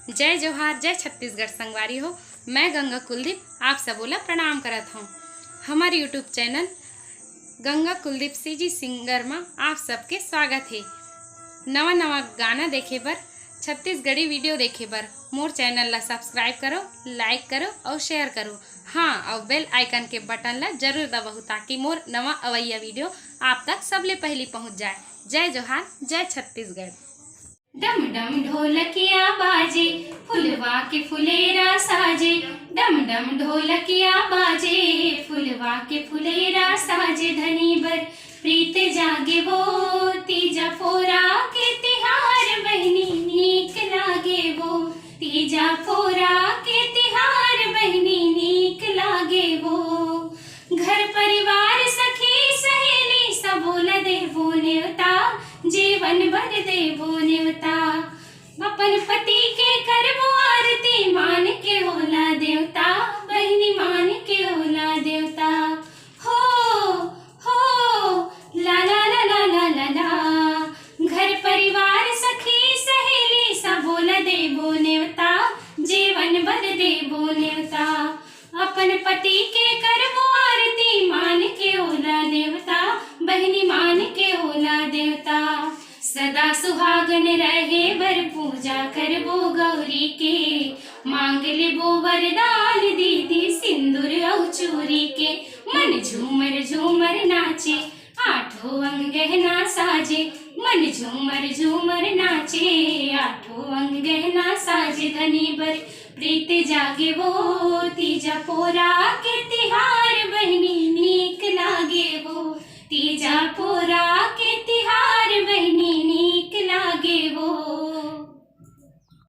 जय जोहार, जय छत्तीसगढ़ संगवारी हो। मैं गंगा कुलदीप आप सब बोला प्रणाम करत हूँ। हमारे YouTube channel Ganga Kuldeep CG singer में आप सबके स्वागत है। नवा नवा गाना देखे बर, छत्तीसगढ़ी वीडियो देखे बर मोर चैनल ला सब्सक्राइब करो, लाइक करो और शेयर करो। हाँ, और बेल आइकन के बटन ला जरूर दबाओ ताकि मोर नवा अवैया वीडियो आप तक सबले पहले पहुँच जाए। जय जोहार, जय छत्तीसगढ़। डम डम ढोलकिया बाजे, फुलवा के फुलेरा साजे। डम डम ढोलकिया बाजे, फुलवा के फुलेरा साजे। धनी बर प्रीत जागे वो, तीजा फोरा के तिहार बहनी नीक लागे वो। तीजा फोरा के तिहार बहनी नीक लागे वो। घर परिवार सखी सहेली सबोला देवो नेवता, जीवन भर देवो नेवता। अपन पति के करबो आरती, मान के होला देवता, बहनी मान के होला देवता। हो ला ला ला ला ला ला ला। घर परिवार सखी सहेली सबोला देवो नेवता, जीवन भर देवो नेवता। अपन पति के करबो आरती, मान के होला देवता, बहनी मान के होला देवता। सदा सुहागन रहे बर पूजा करबो गौरी के, मांग लेबो वरदान दीदी सिंदूर और चूरी के। मन झूमर झूमर नाचे, आठों अंग गहना साजे। मन झूमर झूमर नाचे, आठों अंग गहना साजे। धनी बर प्रीत जागे वो, तीजा पोरा के तिहार बहनी नीक लागे वो। तीजा पोरा के तिहार